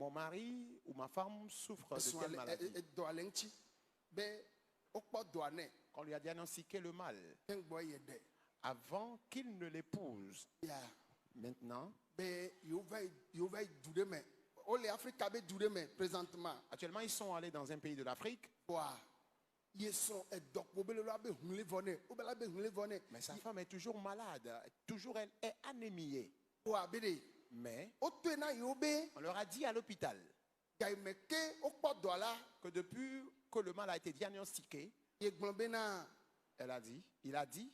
mon mari ou ma femme souffre de telle maladie. Qu'on lui a diagnostiqué le mal avant qu'il ne l'épouse. Maintenant, actuellement, ils sont allés dans un pays de l'Afrique. Mais sa femme est toujours malade. Toujours, elle est anémiée. Mais on leur a dit à l'hôpital que depuis que le mal a été diagnostiqué, il a dit,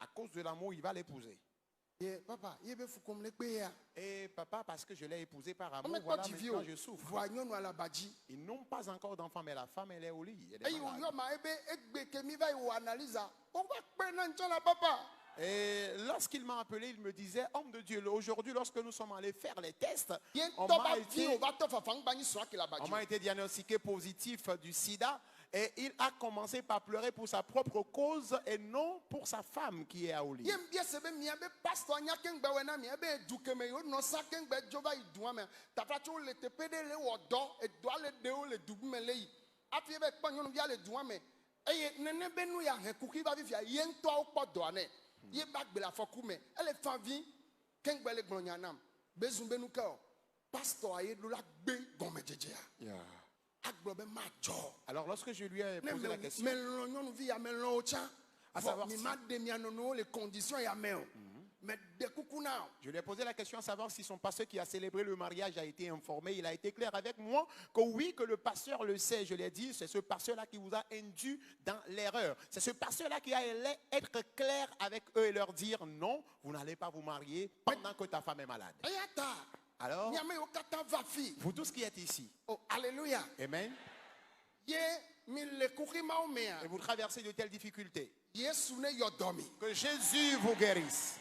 à cause de l'amour, il va l'épouser. Et papa, parce que je l'ai épousée par amour, voilà, maintenant je souffre. Ils n'ont pas encore d'enfant, mais la femme, elle est au lit. Elle est malade. Et lorsqu'il m'a appelé, il me disait, homme de Dieu, aujourd'hui, lorsque nous sommes allés faire les tests, on m'a été diagnostiqué positif du sida. Et il a commencé par pleurer pour sa propre cause et non pour sa femme qui est à au lit. Alors lorsque je lui ai posé la question, à savoir je lui ai posé la question à savoir si son pasteur qui a célébré le mariage a été informé. Il a été clair avec moi que oui, que le pasteur le sait. Je lui ai dit, c'est ce pasteur-là qui vous a induit dans l'erreur. C'est ce pasteur-là qui allait être clair avec eux et leur dire non, vous n'allez pas vous marier pendant que ta femme est malade. Alors, vous tous qui êtes ici, oh, alléluia. Amen. Et vous traversez de telles difficultés. Que Jésus vous guérisse.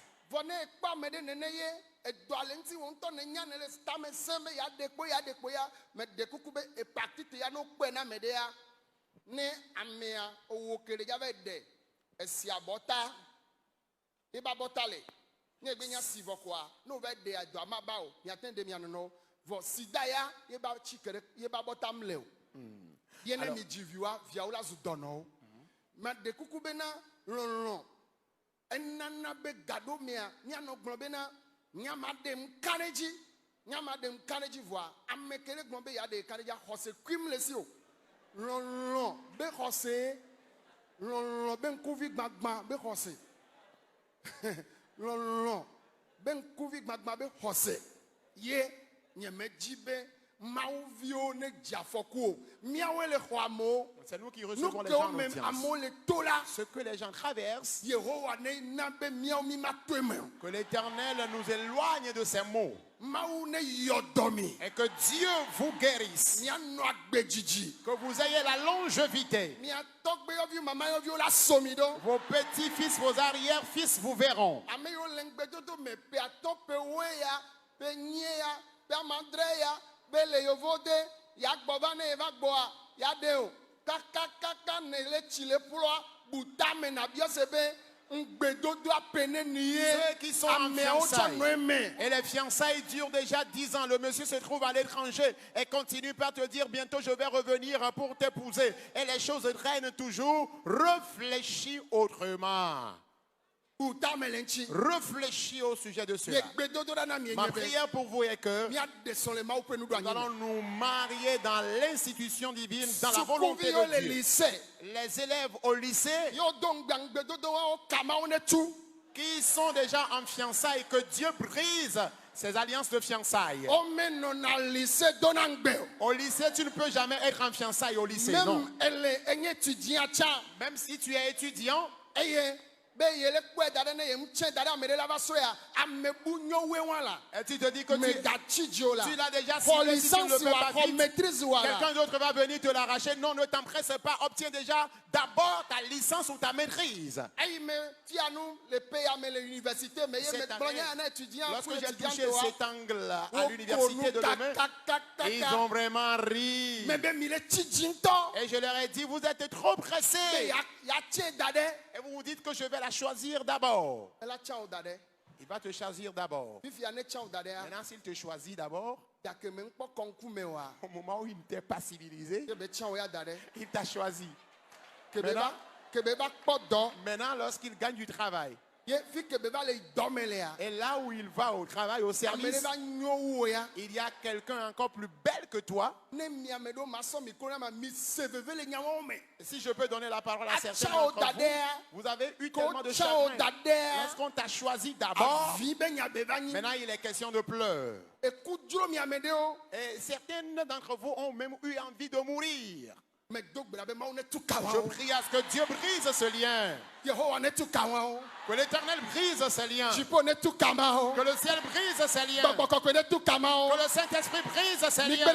C'est nous qui recevons les gens en audience. Ce que les gens traversent, que l'Éternel nous éloigne de ces maux. Et que Dieu vous guérisse. Que vous ayez la longévité. Vos petits-fils, vos arrière-fils vous verront. Ceux qui sont en fiançailles. Et les fiançailles durent déjà 10 ans. Le monsieur se trouve à l'étranger et continue par te dire bientôt je vais revenir pour t'épouser. Et les choses traînent toujours. Réfléchis autrement. Réfléchis au sujet de cela. Ma prière pour vous est que nous allons nous marier dans l'institution divine, dans la volonté de Dieu. Les élèves au lycée qui sont déjà en fiançailles, que Dieu brise ces alliances de fiançailles. Au lycée, tu ne peux jamais être en fiançailles au lycée. Non. Même si tu es étudiant, et tu te dis que tu l'as déjà signé, si tu ne le fais pas vite, quelqu'un d'autre va venir te l'arracher. Non, ne t'empresse pas, obtiens déjà d'abord ta licence ou ta maîtrise. Lorsque j'ai touché cet angle à l'université de Lomé, ils ont vraiment ri. Et je leur ai dit, vous êtes trop pressés. Et vous vous dites que je vais la choisir d'abord. Il va te choisir d'abord. Maintenant, s'il te choisit d'abord, au moment où il ne t'est pas civilisé, il t'a choisi. Maintenant, lorsqu'il gagne du travail, et là où il va au travail, au service, il y a quelqu'un encore plus belle que toi. Si je peux donner la parole à certains d'entre vous, vous avez eu tellement de chagrin. Lorsqu'on t'a choisi d'abord, maintenant il est question de pleurs. Et certaines d'entre vous ont même eu envie de mourir. Je prie à ce que Dieu brise ce lien. Que l'Éternel brise ce lien. Que le ciel brise ce lien. Que le Saint-Esprit brise ce lien.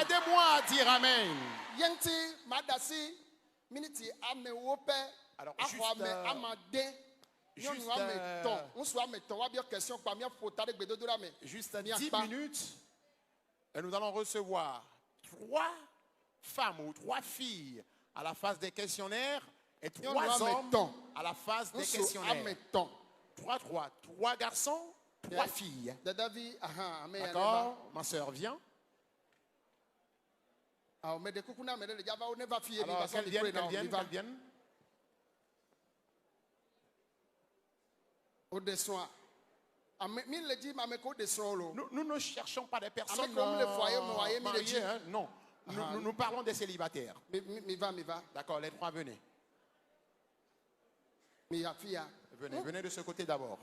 Aidez-moi à dire Amen. Alors, juste 10 minutes, et nous allons recevoir 3 femmes ou 3 filles à la phase des questionnaires et 3 hommes à la phase des questionnaires. 3 garçons, 3 filles. D'accord, ma soeur vient. Alors qu'elle vienne. Nous ne cherchons pas des personnes mariées, hein, non. Nous parlons des célibataires. D'accord, les 3 venez. Venez de ce côté d'abord.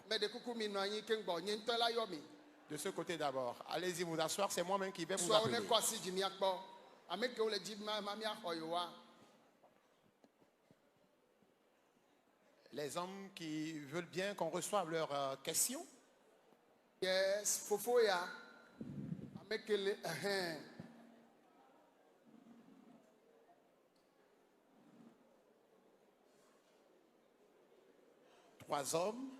De ce côté d'abord. Allez-y vous asseoir, c'est moi-même qui vais vous appeler. Les hommes qui veulent bien qu'on reçoive leurs questions. Yes, Fofoya. Trois hommes.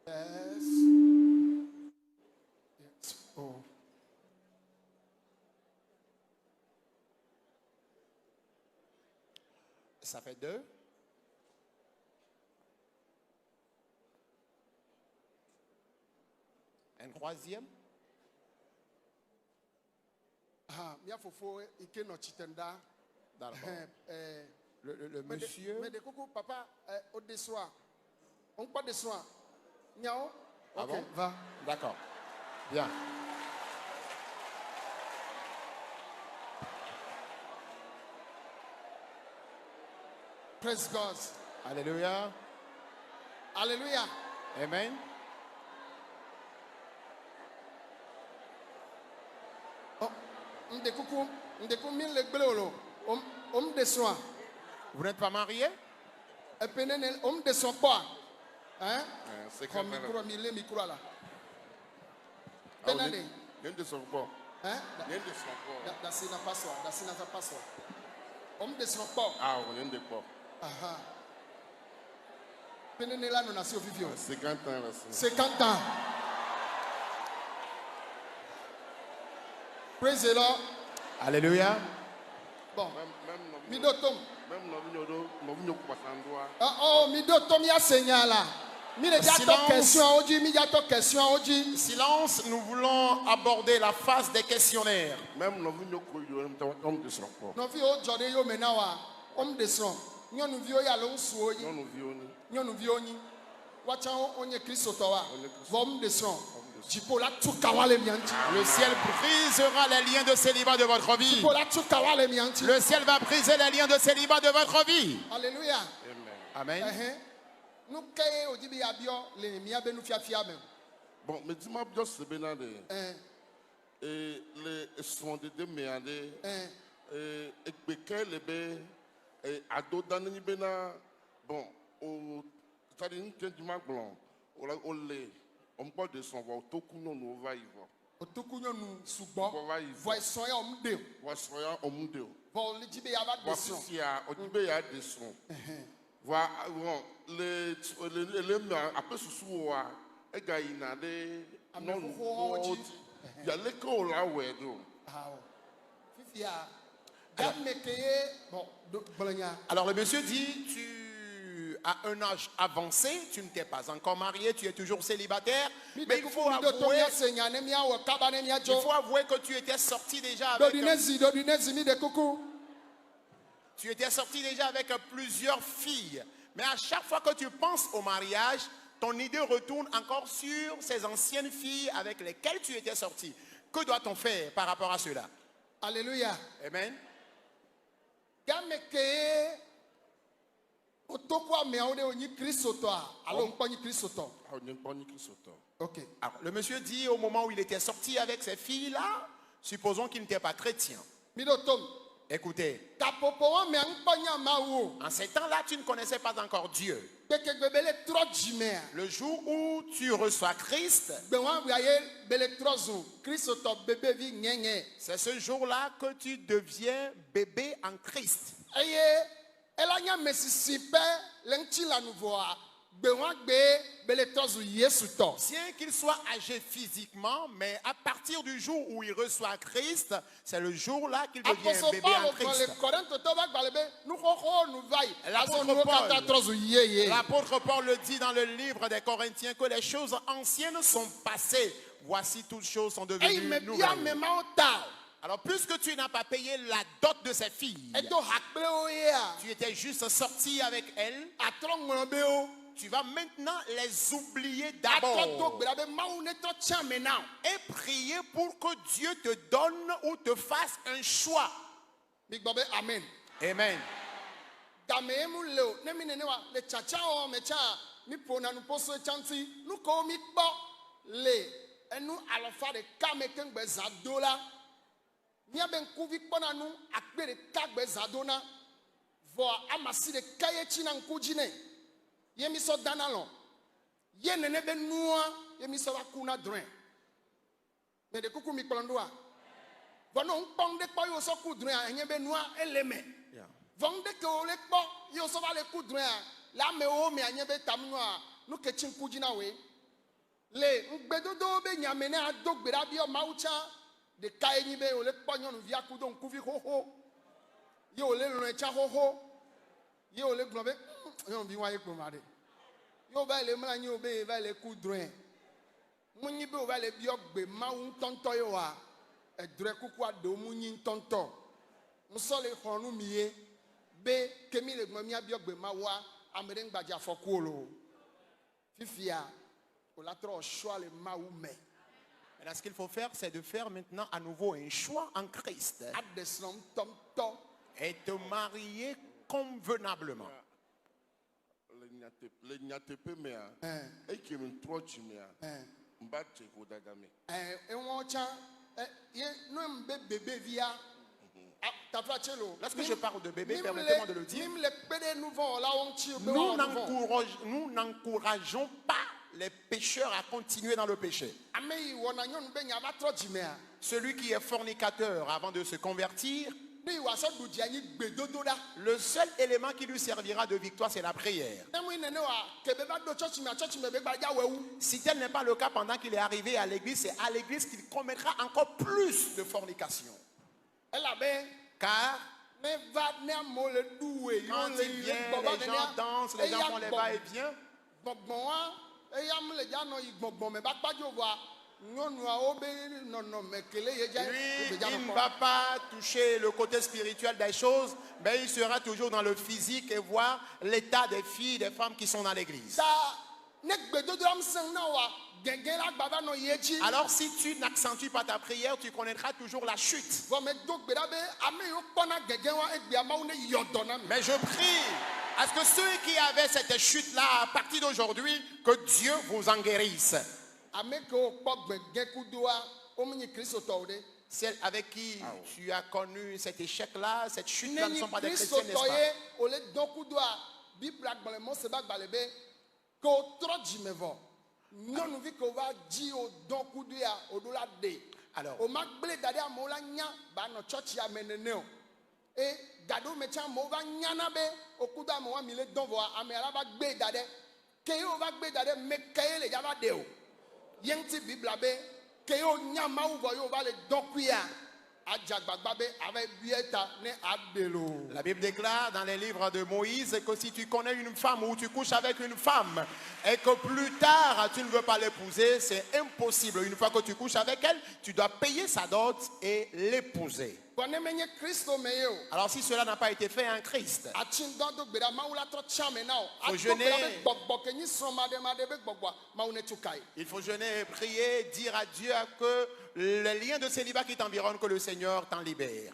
Yes. Oh. Ça fait 2. Un 3e. Le monsieur. Mais de coucou, papa, au dessoir. On pas de soin. Niao. Ah Ok, bon? va. D'accord. Bien. Praise God. Alléluia. Alléluia. Amen. Vous n'êtes pas marié? On descend pas. Hein? C'est Comme micro, mille micro là. Benade. Il ne sort pas. Hein? Il ne sort pas. Dasina passoi. Dasina ta passoi. On descend pas. Ah, on ne descend pas. Aha. Penene là nous nation vivio. 50 ans là. 50 ans. Praise the Lord. Alléluia. Bon. Même Midotom. Même Oh, Midotom ya Seigneur là. Silence, nous voulons aborder la phase des questionnaires. Même homme de son corps. Le ciel brisera les liens de célibat de votre vie. Le ciel va briser les liens de célibat de votre vie. Alléluia. Amen. Bon, mais dis-moi bien ce bénade. Et les soins de demain, et les bé, et ado dans les béna, bon, au c'est-à-dire que du mag blanc, au lait, on peut de son voix, tout coup non va y voir. Otokunyo subo voisoya omde Voisoya omde. bon le jibe ya ba de son Voici ya ojibe ya de son. Voilà, les après ce soir, et gaïna de non, il y a l'école là où est Alors le monsieur dit, tu as un âge avancé, tu ne t'es pas encore marié, tu es toujours célibataire, mais il faut avouer que tu étais sorti déjà avec... Tu étais sorti déjà avec plusieurs filles. Mais à chaque fois que tu penses au mariage, ton idée retourne encore sur ces anciennes filles avec lesquelles tu étais sorti. Que doit-on faire par rapport à cela? Alléluia. Amen. Ok. Alors, le monsieur dit au moment où il était sorti avec ces filles-là, supposons qu'il n'était pas chrétien. Écoutez, en ces temps-là, tu ne connaissais pas encore Dieu. Le jour où tu reçois Christ, c'est ce jour-là que tu deviens bébé en Christ. Bien qu'il soit âgé physiquement, mais à partir du jour où il reçoit Christ, c'est le jour-là qu'il devient bébé en Christ. L'apôtre Paul le dit dans le livre des Corinthiens que les choses anciennes sont passées. Voici toutes choses sont devenues nouvelles. Alors, puisque tu n'as pas payé la dot de ces filles, tu étais juste sorti avec elles, tu vas maintenant les oublier d'abord et prier pour que Dieu te donne ou te fasse un choix. Amen. Amen. Yemiso danalon ye nene be nua yemiso bakuna dren me de kuku mi klondoa vono npong de po yo so ku dren enye be nua eleme von de ke ole po yo so ba le ku dren la me o me anye be tamnoa nu ke chin kujina we le ngbedodo be nyamene adogbera bi o maucha de kai ni be ole po nyonu via ku don kuvi hoho ye ole ron cha hoho ye ole globe yon bi wa ye ko mare yo va le mla nyi obe va le ku dren munyi be o va le bi ogbe mawu tonto yo wa edre kuku ado munyi tonto nso le honu miye be kemi le gbo mi abi ogbe mawu amere ngbaja foku olo fifia o la tro choix le mawu me. Et là, ce qu'il faut faire, c'est de faire maintenant à nouveau un choix en Christ et te marier convenablement. Lorsque je parle de bébé, permettez-moi de le dire, nous n'encourageons pas les pécheurs à continuer dans le péché. Celui qui est fornicateur avant de se convertir, le seul élément qui lui servira de victoire, c'est la prière. Si tel n'est pas le cas pendant qu'il est arrivé à l'église, c'est à l'église qu'il commettra encore plus de fornication. Car quand il vient, les gens dansent, les gens font les va-et-vient. Lui, il ne va pas toucher le côté spirituel des choses, mais il sera toujours dans le physique et voir l'état des filles, des femmes qui sont dans l'église. Alors si tu n'accentues pas ta prière, tu connaîtras toujours la chute. Mais je prie à ce que ceux qui avaient cette chute-là, à partir d'aujourd'hui, que Dieu vous en guérisse. Celles avec qui tu as connu cet échec-là, cette chute-là ne sont pas des chrétiens, n'est-ce pas? Alors, La Bible déclare dans les livres de Moïse que si tu connais une femme ou tu couches avec une femme et que plus tard tu ne veux pas l'épouser, c'est impossible. Une fois que tu couches avec elle, tu dois payer sa dot et l'épouser. Alors si cela n'a pas été fait en Christ, il faut jeûner et prier, dire à Dieu que le lien de célibat qui t'environne, que le Seigneur t'en libère.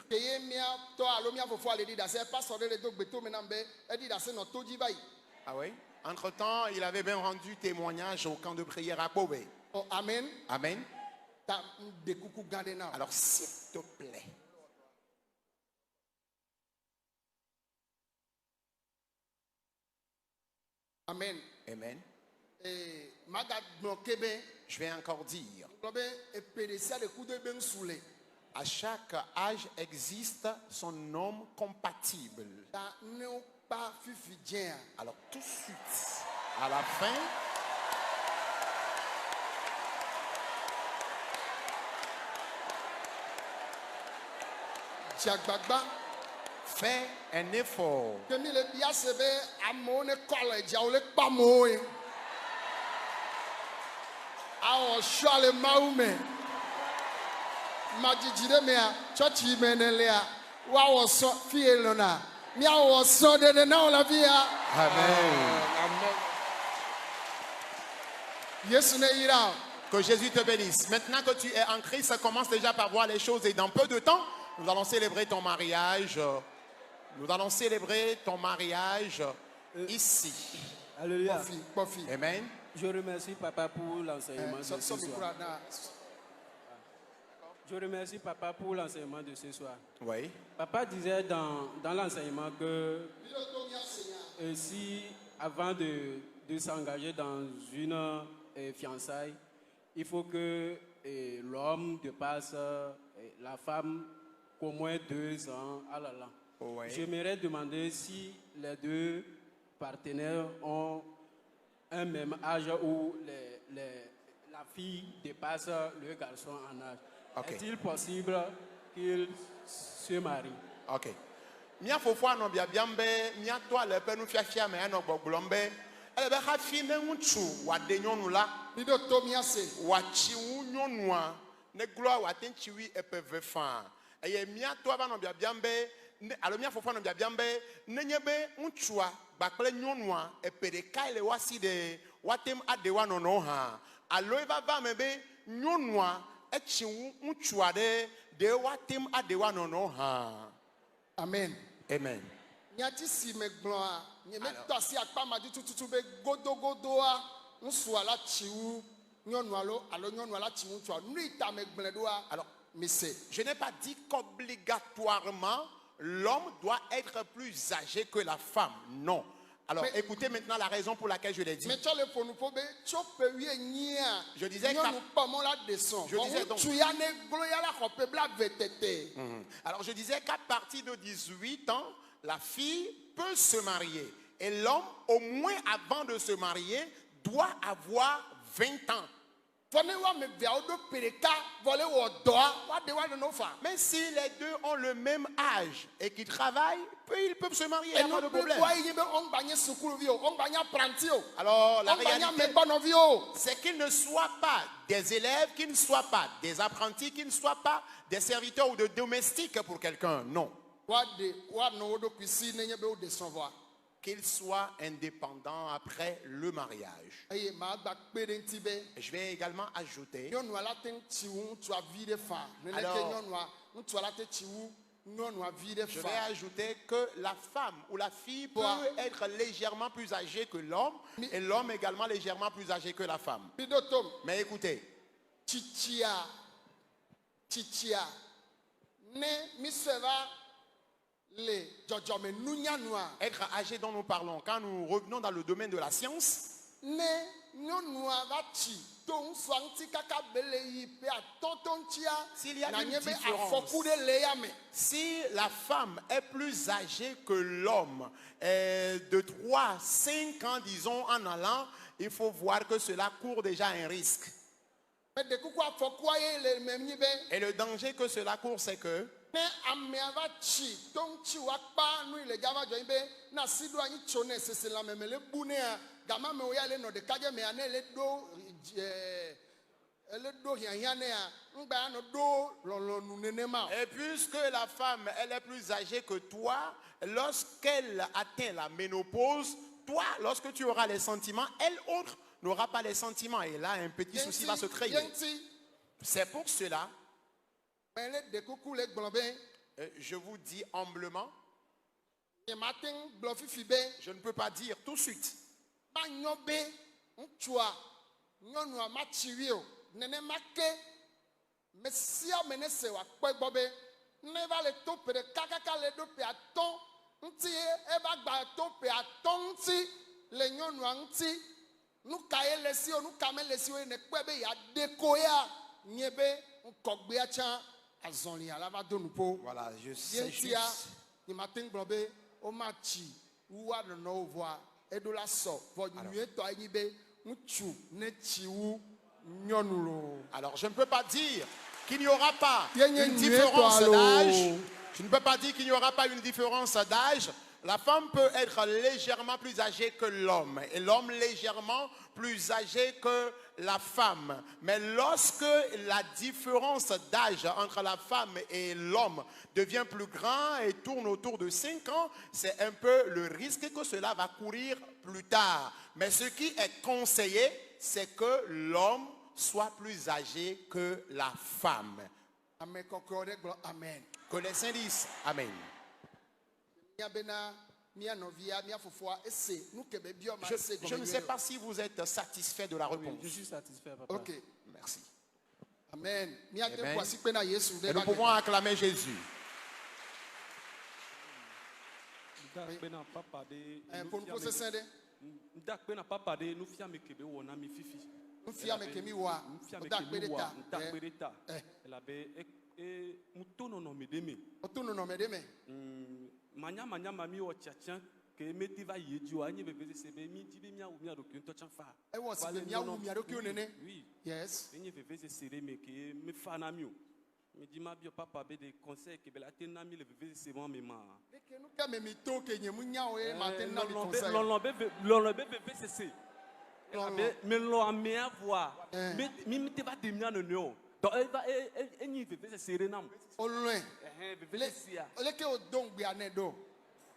Ah oui? Entre-temps, il avait bien rendu témoignage au camp de prière à Kobe. Oh, amen. Amen. Alors s'il te plaît, amen. Amen. Je vais encore dire, à chaque âge existe son homme compatible. Alors tout de suite, à la fin, fais un effort. Que Jésus te bénisse. Maintenant que tu es en Christ, commence déjà par voir les choses et dans peu de temps, nous allons célébrer ton mariage. Nous allons célébrer ton mariage ici. Alléluia. Amen. Je remercie Papa pour l'enseignement de ce soir. Je remercie Papa pour l'enseignement de ce soir. Oui. Papa disait dans l'enseignement que si avant de s'engager dans une fiançaille, il faut que l'homme dépasse la femme qu'au moins 2 ans. Ah là là. Oui. J'aimerais demander si les deux partenaires ont un même âge où la fille dépasse le garçon en âge. Okay. Est-il possible qu'ils se marient? Ok. Mia fofo no bia biambe mia to ale pe nu fiafia me no gbogbombe ele be hafi ne ŋutsu wa de nyɔnu la wa tsi wu nyɔnua ne gloa wa tenchi wi epeve fa eye mia to aba no bia biambe alo mia fofo no bia biambe nenye be ŋutsua gbakple nyɔnua epe ɖeka le wasi de watem adewa nono ha alo eva va me be nyɔnua etsi wu ŋutsua de watem adewa nono ha. Amen. Amen. Nyati si me gloa nye me to asi akpa ma di tututu be godogodoa nsu ala chiwu nyɔnu alo nyɔnu ala chiwu tua nu ita me gble doa. Alors, mise. Je n'ai pas dit qu'obligatoirement l'homme doit être plus âgé que la femme. Non. Alors, mais, écoutez maintenant la raison pour laquelle je l'ai dit. Je disais donc. Alors, je disais qu'à partir de 18 ans, la fille peut se marier. Et l'homme, au moins avant de se marier, doit avoir 20 ans. Mais si les deux ont le même âge et qu'ils travaillent, ils peuvent se marier, il n'y a pas de problème. Alors la réalité, c'est qu'ils ne soient pas des élèves, qu'ils ne soient pas des apprentis, qu'ils ne soient pas des serviteurs ou des domestiques pour quelqu'un, non. Qu'ils soient indépendants après le mariage. Et je vais également ajouter, je vais ajouter que la femme ou la fille peut être légèrement plus âgée que l'homme et l'homme également légèrement plus âgé que la femme. Mais écoutez, être âgé dont nous parlons, quand nous revenons dans le domaine de la science, s'il y a une différence, si la femme est plus âgée que l'homme, de 3-5 ans, disons, en allant, il faut voir que cela court déjà un risque. Et le danger que cela court, c'est que et puisque la femme, elle est plus âgée que toi, lorsqu'elle atteint la ménopause, toi, lorsque tu auras les sentiments, elle autre n'aura pas les sentiments. Et là, un petit souci va se créer. C'est pour cela, je vous dis humblement, je ne peux pas dire tout de suite. Voilà, je sais juste. Alors, je ne peux pas dire qu'il n'y aura pas une différence d'âge. Je ne peux pas dire qu'il n'y aura pas une différence d'âge. La femme peut être légèrement plus âgée que l'homme et l'homme légèrement plus âgé que la femme. Mais lorsque la différence d'âge entre la femme et l'homme devient plus grand et tourne autour de 5 ans, c'est un peu le risque que cela va courir plus tard. Mais ce qui est conseillé, c'est que l'homme soit plus âgé que la femme. Amen. Que les saints disent Amen. Je ne sais pas si vous êtes satisfait de la réponse. Oui, je suis satisfait, papa. Ok. Merci. Amen. Amen. Et nous pouvons acclamer Jésus. Manya mami o tchatchan que meti va yedio anyi bebe sebe mi dibe mia ou mia dokin to chanfa. E wo se mia ou mia dokin nene. Oui. Yes. Enye bebe se sere me ke me fa na mio. Me di ma bio papa be de conseil ke bela ten na mi le bebe se mo me ma. De ke nu ka me mi to ke nye mu nya o e ma ten na mi conseil. Lon bebe se se. Me lo ame avoir. Mi te va de mia no no. Donc enye bebe se sere na mo. O loin. Le ke o don gbe ane do.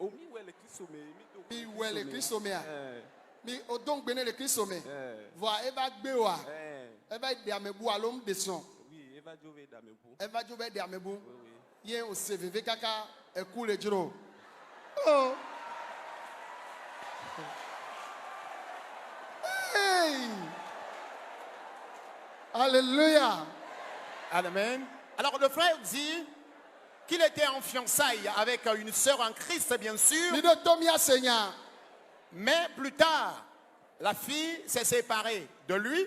O mi we le Christ me mi we le Christ me a. Mi o don gbe ne le Christ me. Voi e va gbe wa. E va de amebu alom de son. Oui, e va jove de amebu. E va jove de amebu. Oui. Yen o se veve kaka e ku le jiro. Oh. Hey. Alléluia. Amen. Alors le frère dit qu'il était en fiançailles avec une sœur en Christ, bien sûr. Mais plus tard, la fille s'est séparée de lui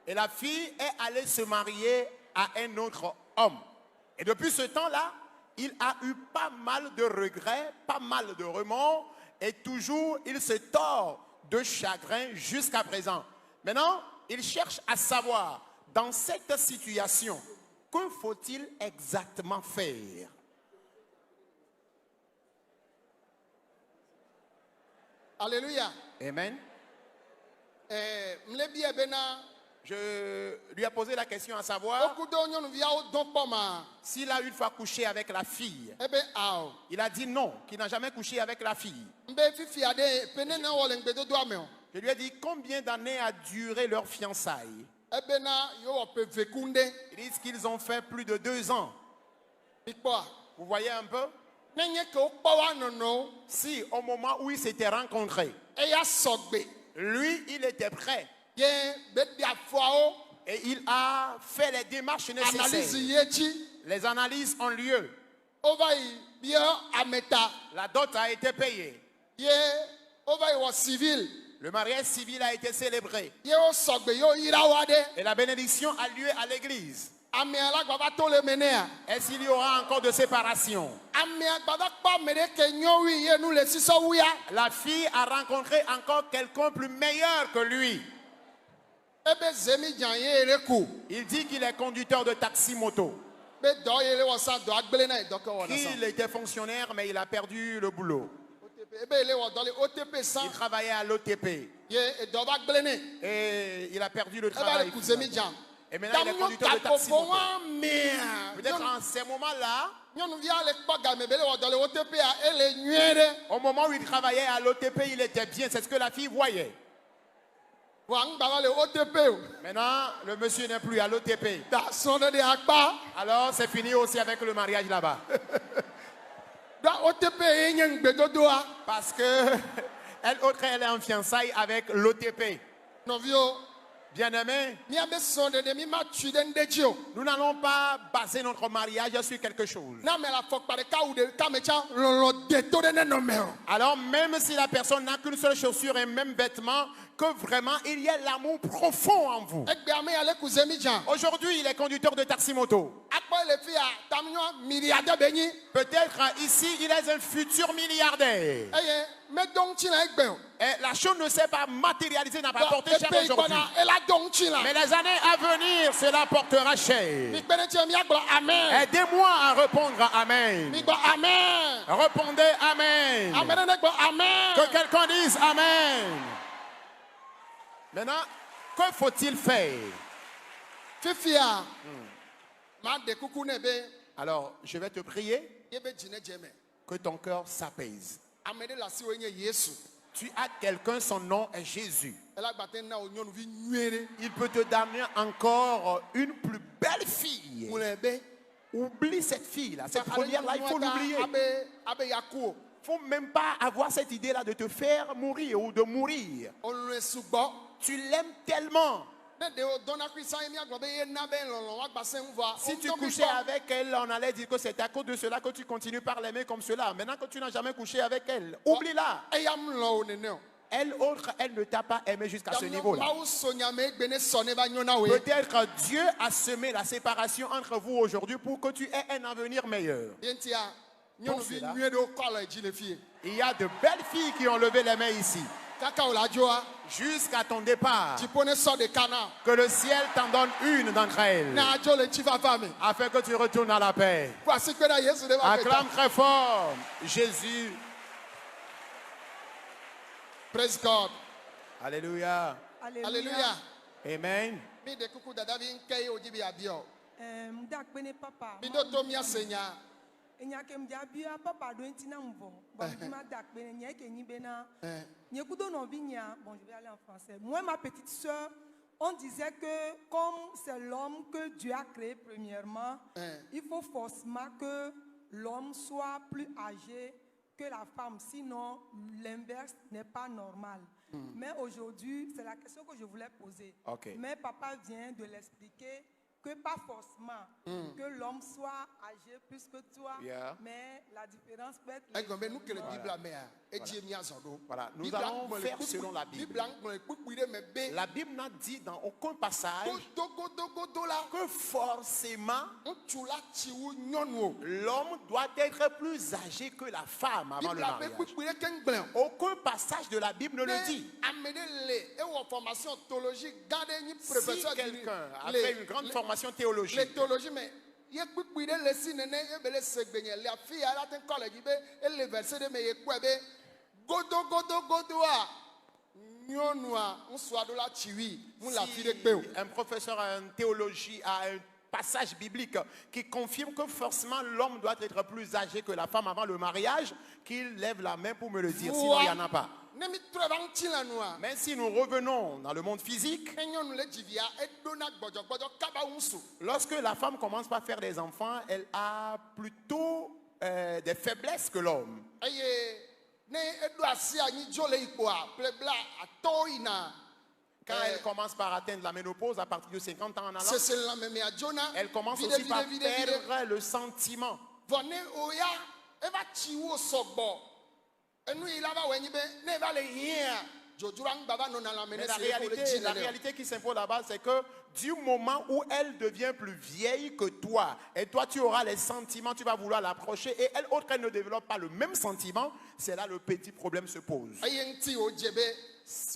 et la fille est allée se marier à un autre homme. Et depuis ce temps-là, il a eu pas mal de regrets, pas mal de remords et toujours il se tord de chagrin jusqu'à présent. Maintenant, il cherche à savoir, dans cette situation, que faut-il exactement faire? Alléluia. Amen. Je lui ai posé la question à savoir s'il a une fois couché avec la fille. Il a dit non, qu'il n'a jamais couché avec la fille. Je lui ai dit combien d'années a duré leur fiançailles. Ils disent qu'ils ont fait plus de 2 ans. Vous voyez un peu? Si au moment où ils s'étaient rencontrés, lui, il était prêt. Et il a fait les démarches nécessaires. Les analyses ont lieu. La dot a été payée. Le mariage civil a été célébré. Et la bénédiction a lieu à l'église. Est-ce qu'il y aura encore de séparation? La fille a rencontré encore quelqu'un plus meilleur que lui. ebe zemi djan ye ere ku Il dit qu'il est conducteur de taxi-moto. be dɔ ye le wɔsa dɔ agble na ye dɔ ke wɔna sa Il était fonctionnaire, mais il a perdu le boulot. ebe le wɔ dɔ le OTP san Il travaillait à l'OTP. ye dɔ ba gble ne Et il a perdu le eba le travail. ku zemi djan Et maintenant, il est conducteur de takofo taxi-moto. wa mea Peut-être en ces moments-là, nyɔnuvi ale kpɔ game be le wɔ dɔ le OTP a ele nyuie ɖe au moment où il travaillait à l'OTP, il était bien. C'est ce que la fille voyait. wa ŋgba va le OTP o Maintenant, le monsieur n'est plus à l'OTP. da sɔn ɖe de akpa Alors, c'est fini aussi avec le mariage là-bas. da OTP ye nye ŋgbedodoa Parce que elle est en fiançailles avec l'OTP. nɔviwo Bien-aimés, miabe sɔn ɖeɖe mi ma tui ɖe ŋɖe dzi o nous n'allons pas baser notre mariage sur quelque chose. n'a me le afɔkpa ɖeka wu ɖeka me tsa lɔlɔ de to ɖe ne nɔme o. Alors, même si la personne n'a qu'une seule chaussure et même vêtement, que vraiment il y ait l'amour profond en vous. Egbea me ya le ku zemi djan. Aujourd'hui, il est conducteur de taxi-moto. Akpɔ le fi ya tamnyɔ miliardaire be nyi. Peut-être ici, il est un futur milliardaire. Eye me do ŋuti la egbe o. Et la chose ne s'est pas matérialisée, n'a pas porté cher Epe yi aujourd'hui. gbɔna ela do ŋuti la. Mais les années à venir, cela portera cher. Mi kpe ɖe tse mia gblɔ amen. Aidez-moi à répondre Amen. Mi gbɔ amen. Répondez Amen. Ame ɖe ne gbɔ amen. Que quelqu'un dise Amen. Maintenant, que faut-il faire? Fifi ya. Ma de kuku ne be Alors, je vais te prier ye be dzi ne dze me. que ton cœur s'apaise. Ame ɖe le asi wo nye Yesu. Tu as quelqu'un, son nom est Jésus. Ela gba te na wo nyɔnuvi nyuie ɖe. Il peut te donner encore une plus belle fille. Mu le be. Oublie cette fille-là. Cette première-là, il faut l'oublier. Abe ya ku o. Il ne faut même pas avoir cette idée-là de te faire mourir ou de mourir. O le sugbɔ. Tu l'aimes tellement. Ne de o dɔnna kui san ye mia gblɔ be ye na be lɔlɔ wa gba se ŋu va. Si tu couchais avec elle, on allait dire que c'est à cause de cela que tu continues par l'aimer comme cela. Maintenant que tu n'as jamais couché avec elle, oublie-la. Eya mu lɔ o nene o. Elle autre, elle ne t'a pas aimé jusqu'à ce niveau-là. Mawu so nyame egbe ne sɔ ne va nyɔ na wo ye. Peut-être Dieu a semé la séparation entre vous aujourd'hui pour que tu aies un avenir meilleur. Ye ŋutia nyɔnuvi cela. nyuie ɖewo kɔ alɔ dzi le fi ye. Il y a de belles filles qui ont levé les mains ici. Kaka o la dzoa. Jusqu'à ton départ. Dziƒo ne sɔ ɖeka na. Que le ciel t'en donne une d'entre elles. Ne adzo le ŋuti fafa me. Afin que tu retournes à la paix. Kó asi kpe ɖe Yesu ɖe va gbe Acclame ta. très fort Jésus. Praise God. Alléluia. Alléluia. Amen. Mi de kuku dadavi ŋke ye wodzi be yeabiɔ. Mdakpene papa. Mi ɖo to mia se nya. Enya ke mdiabia papa do enti na mvo. Bon, ma dakpene nye ke nyi bena. Nye kudo no vinya. Bon, je vais aller en français. Moi ma petite sœur, on disait que comme c'est l'homme que Dieu a créé premièrement, il faut forcément que l'homme soit plus âgé que la femme, sinon l'inverse n'est pas normal. Mais aujourd'hui, c'est la question que je voulais poser. Ok. Mais papa vient de l'expliquer que pas forcément que l'homme soit âgé plus que toi, Yeah. mais la différence peut être... Egɔme be nu ke le Biblia mea, edzi mia zɔ ɖo. Voilà. Nous Biblia allons ŋgble faire kpukpui- selon la Bible. Biblia ŋgble kpukpui ɖe me be La Bible n'a dit dans aucun passage godogodogodo la que forcément ŋutsu la tsi wu nyɔnu o. l'homme doit être plus âgé que la femme avant le Biblia be mariage. kpukpui ɖe ke ŋgble o. Aucun passage de la Bible ne le dit. Ne ame ɖe le ewɔ formation théologique gã ɖe nyi Si professeur quelqu'un a fait une grande formation le théologique, théologie me ye kpukpui ɖe le si nene ye be le segbenye le afi ya la te ŋkɔ le dzi be ele verset ɖe me ye kpɔe be godogodogodoa nyɔnua ŋusua ɖo la tsi wi mu le afi ɖe kpe o. un professeur en théologie a un passage biblique qui confirme que forcément l'homme doit être plus âgé que la femme avant le mariage, qu'il lève la main pour me le dire. Sinon, il n'y en a pas. Ne mi trɔ va ŋuti la nua. Mais si nous revenons dans le monde physique, Ne nyɔnu le dzi via eɖona gbɔdzɔgbɔdzɔ kaba ŋusu. lorsque la femme commence par faire des enfants, elle a plutôt des faiblesses que l'homme. Eye ne eɖo asi anyi dzo le yikpoa plebla atɔwo yina. Quand elle commence par atteindre la ménopause à partir de 50 ans en allant, Sese lãmemea dzona. elle commence Vide, aussi vide, par vide, vide. perdre le sentiment. Vɔ ne oya eva tsi wo sɔgbɔ enu yi la va wɔ nyi be ne va le hiã Mais la réalité qui s'impose là-bas, c'est que du moment où elle devient plus vieille que toi, et toi tu auras les sentiments, tu vas vouloir l'approcher, et elle, autre qu'elle ne développe pas le même sentiment, c'est là le petit problème se pose.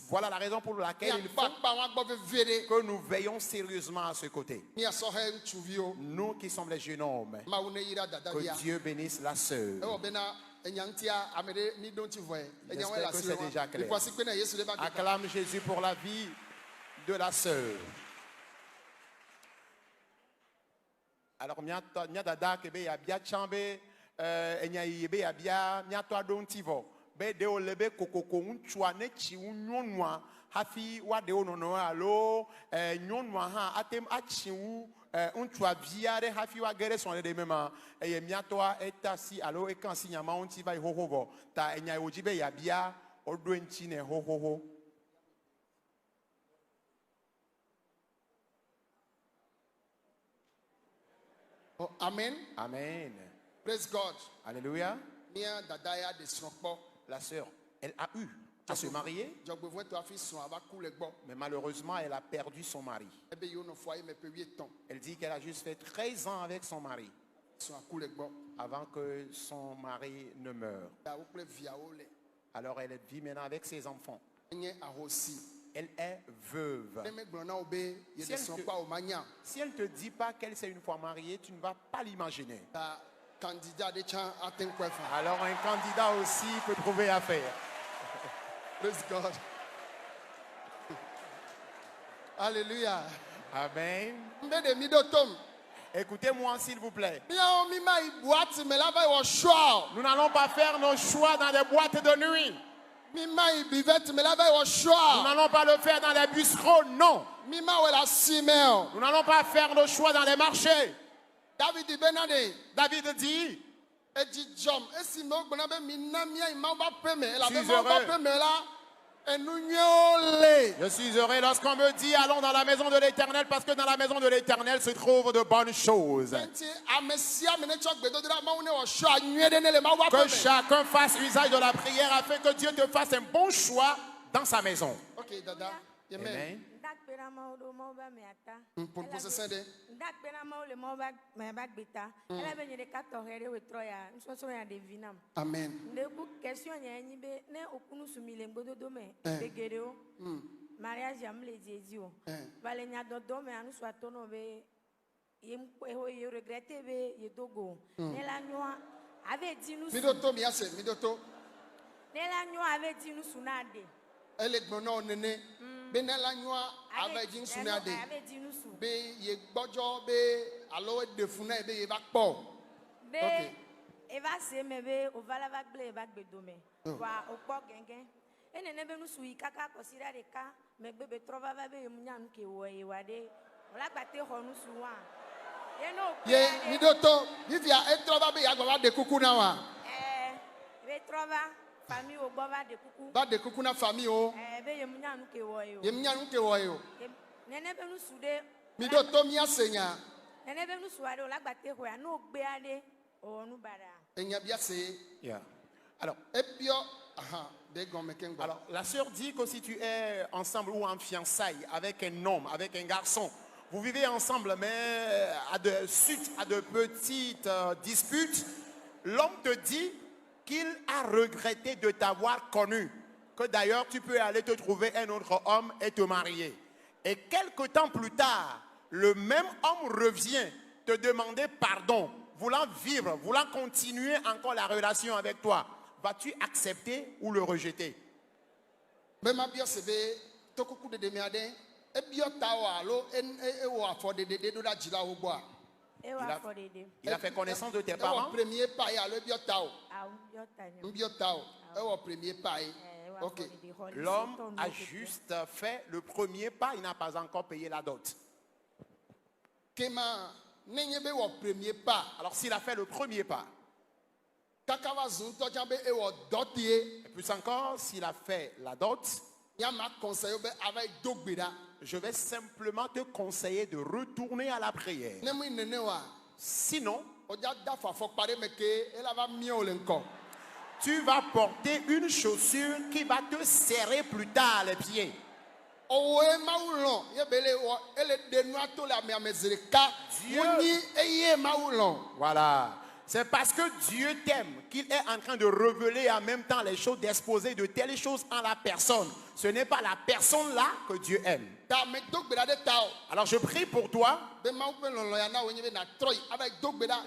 Voilà la raison pour laquelle il faut que nous veillons sérieusement à ce côté. Nous qui sommes les jeunes hommes, que Dieu bénisse la sœur. J'espère que c'est déjà clair. Acclame Jésus pour la vie de la sœur. Alors, dada kebe ya bia chambe enya yebe ya bia to adon tivo be de o lebe kokoko unchwa ne chi unyonwa hafi wa de onono alo nyonwa ha atem achiwu unchwa viare hafi wa gere son de mema eye miatoa etasi alo e kan si nyama unti vai hohovo ta enya ojibe ya bia odo nchi ne hohoho. Oh, amen. Amen. Praise God. Alléluia. La sœur, elle a eu à se marier, mais malheureusement, elle a perdu son mari. Elle dit qu'elle a juste fait 13 ans avec son mari avant que son mari ne meure. Alors elle vit maintenant avec ses enfants. Elle est veuve. Si elle ne te dit pas qu'elle s'est une fois mariée, tu ne vas pas l'imaginer. Alors un candidat aussi peut trouver affaire. Praise God. Alléluia. Amen. Écoutez-moi s'il vous plaît. Nous n'allons pas faire nos choix dans des boîtes de nuit. Nous n'allons pas le faire dans les bistrots, non. Nous n'allons pas faire nos choix dans les marchés. David dit, je suis heureux lorsqu'on me dit allons dans la maison de l'Éternel, parce que dans la maison de l'Éternel se trouvent de bonnes choses. Que chacun fasse usage de la prière afin que Dieu te fasse un bon choix dans sa maison. Ok, Dada. Amen. Amen. Elle est bonne nene benela nyoa avec din sunade be ye gbojo be alo de funa be ye ba po be e va se me be o vala va gle va gbedome wa o po gengen enene be nu sui kaka kosira de ka me be trova va be munya nu ke wo e wa de ola gbate ho nu suwa ye no ye mi doto vivia e trova be ya gba de kuku na wa be trova famille o bova de kuku ba de kuku na famille o be ye munya nu ke wo yo ye munya nu ke wo yo nene be nu sude mi doto mi asenya nene be nu suade o la gbate ho ya no gbe ade o nu bara enya bia se yeah. Alors la sœur dit que si tu es ensemble ou en fiançailles avec un homme, avec un garçon, vous vivez ensemble mais suite à de petites disputes, l'homme te dit qu'il a regretté de t'avoir connu, que d'ailleurs tu peux aller te trouver un autre homme et te marier. Et quelque temps plus tard, le même homme revient te demander pardon, voulant vivre, voulant continuer encore la relation avec toi. Vas-tu accepter ou le rejeter? Il a fait connaissance de tes parents. L'homme a juste fait le premier pas, il n'a pas encore payé la dot. Alors s'il a fait le premier pas, et plus encore, s'il a fait la dot, je vais simplement te conseiller de retourner à la prière. tu vas porter une chaussure qui va te serrer plus tard les pieds. Voilà. C'est parce que Dieu t'aime qu'il est en train de révéler en même temps les choses, d'exposer de telles choses en la personne. Ce n'est pas la personne là que Dieu aime. Alors je prie pour toi.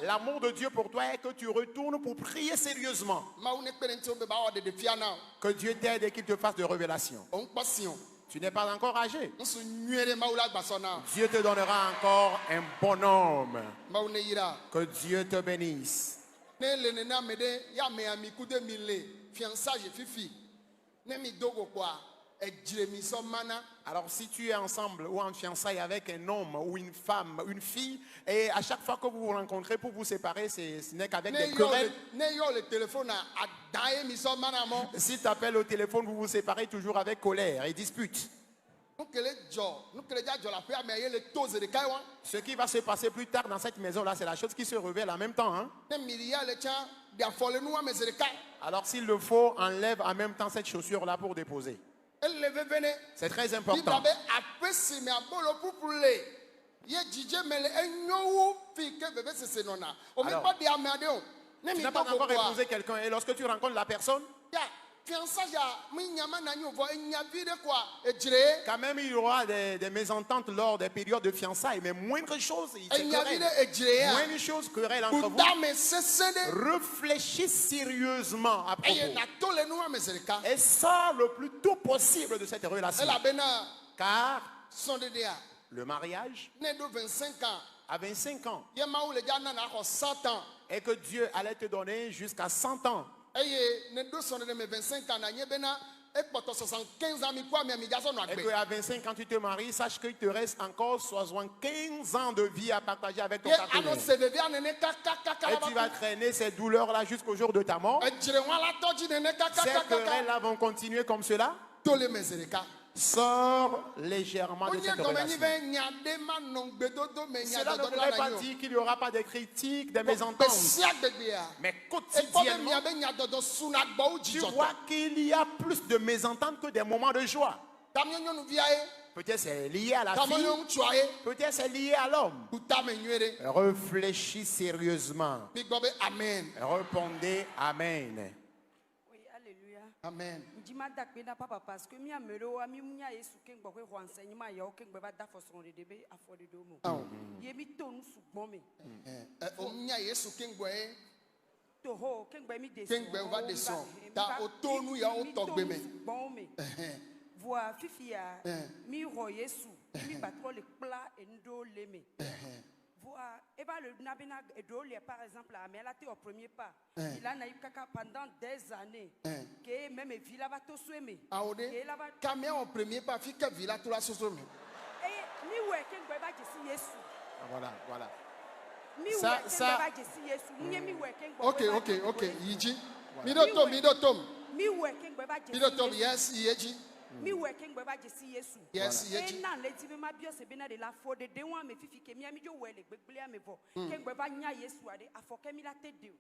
L'amour de Dieu pour toi est que tu retournes pour prier sérieusement. Que Dieu t'aide et qu'il te fasse de révélations. Tu n'es pas encore âgé. Dieu te donnera encore un bon homme. Que Dieu te bénisse. Alors si tu es ensemble ou en fiançailles avec un homme ou une femme, une fille, et à chaque fois que vous vous rencontrez pour vous séparer, ce n'est qu'avec des querelles. Si tu appelles au téléphone, vous vous séparez toujours avec colère et dispute. Ce qui va se passer plus tard dans cette maison-là, c'est la chose qui se révèle en même temps. Hein? Alors s'il le faut, enlève en même temps cette chaussure-là pour déposer. C'est très important. Alors, tu n'as pas encore épousé quelqu'un et lorsque tu rencontres la personne, quand même il y aura des mésententes lors des périodes de fiançailles, mais moindre chose, moindre chose querelle entre vous. Réfléchis sérieusement à propos et sors le plus tôt possible de cette relation. Car le mariage à 25 ans et que Dieu allait te donner jusqu'à 100 ans. Et que à 25 ans tu te maries, sache qu'il te reste encore 75 ans de vie à partager avec ton partenaire. Et tu vas traîner ces douleurs-là jusqu'au jour de ta mort. Ces querelles-là vont continuer comme cela. Sors légèrement de cette relation. Cela ne voudrait pas dire qu'il n'y aura pas de critiques, de mésententes. Mais quotidiennement, tu vois qu'il y a plus de mésententes que des moments de joie. Peut-être c'est lié à la fille, peut-être c'est lié à l'homme. Réfléchis sérieusement. Répondez Amen. Amen. Parce que Voix fifia mi royesu mi batro le plat et ndo leme. Voix eba le nabena edole par exemple mais elle a été au premier pas. Il a eu kaka pendant des années. Que même villa va to sweme. Et là va camé au premier pas fi que villa to la sosome. Et mi we ken gbe ba jesi Yesu. Voilà. Mi we ken gbe ba jesi Yesu. Mi we ken gbe. OK. Yiji. Midotom. Mi we ken gbe ba jesi. Midotom yes yeji. Mi working baba jesi Yesu. Yes, yeji. Na leti me ma bio se bena de la fo de wa me fifi ke mi ami jo wele gbegble ame vo. Ken baba nya Yesu ade afoke mi la te de.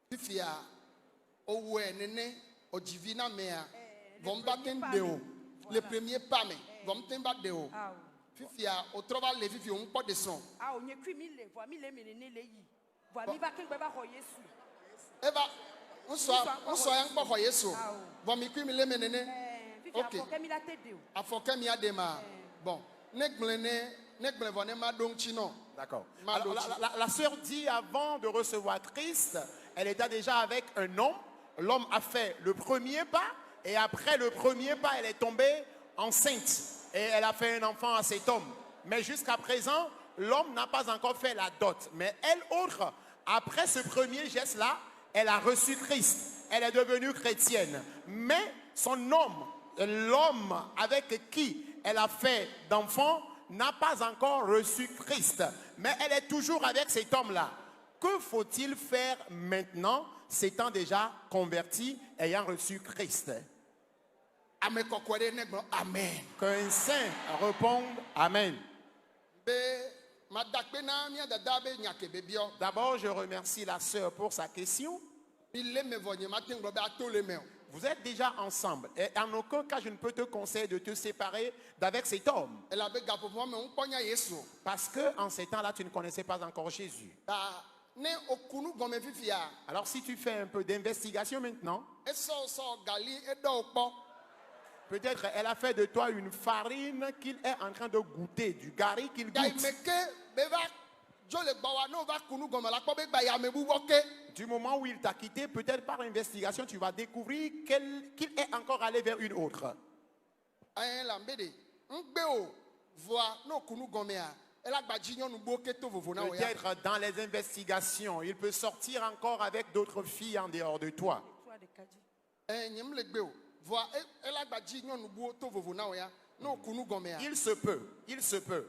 Fifi a owo enene ojivina mea. Vom baten de o. Le premier pas me. Vom temba de o. Fifi a o trova le fifi on po de son. O nye kwi mi le vo mi le menene le yi. Vo mi ba ken baba ho Yesu. Eva on so yan po ho Yesu. Vo mi kwi mi le menene. OK. Bon. D'accord. La sœur dit avant de recevoir Christ, elle était déjà avec un homme. L'homme a fait le premier pas et après le premier pas, elle est tombée enceinte et elle a fait un enfant à cet homme. Mais jusqu'à présent, l'homme n'a pas encore fait la dot. Mais elle autre, après ce premier geste-là, elle a reçu Christ. Elle est devenue chrétienne. Mais son homme, l'homme avec qui elle a fait d'enfant n'a pas encore reçu Christ. Mais elle est toujours avec cet homme-là. Que faut-il faire maintenant, s'étant déjà converti, ayant reçu Christ? Amen. Qu'un saint réponde Amen. D'abord, je remercie la sœur pour sa question. Vous êtes déjà ensemble. Et en aucun cas, je ne peux te conseiller de te séparer d'avec cet homme. Parce qu'en ces temps-là, tu ne connaissais pas encore Jésus. Alors si tu fais un peu d'investigation maintenant, peut-être elle a fait de toi une farine qu'il est en train de goûter, du gari qu'il goûte. Du moment où il t'a quitté, peut-être par investigation, tu vas découvrir qu'il est encore allé vers une autre. Peut-être dans les investigations, il peut sortir encore avec d'autres filles en dehors de toi. Il se peut, il se peut.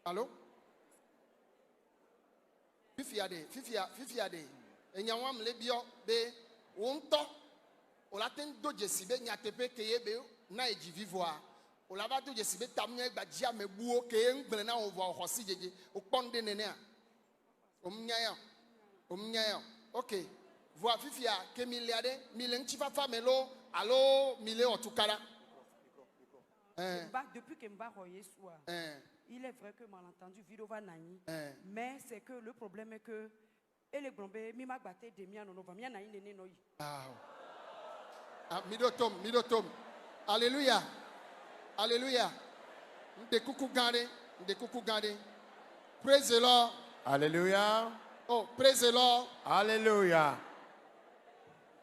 Allô? Fifiade. Enyawam lebio be wonto. Olaten do jesibe nyatepe keye be na eji vivoa. Olava do jesibe tamnya gbajia mebuo keye ngbele na ovo hosi jeje. Okponde nene a. Omnyaya. OK. Voa fifia ke miliade mile nchifa famelo allo mile otukara. Depuis que Mba Royeswa, il est vrai que malentendu Vidova Nani, mais c'est que le problème est que et les Grombe, Mima Bate, Demian, Novamia Nani, Nenoi. Midotom. Alléluia. Alléluia. De coucou gardé. Praise the Lord. Alléluia. Oh, praise the Lord. Alléluia.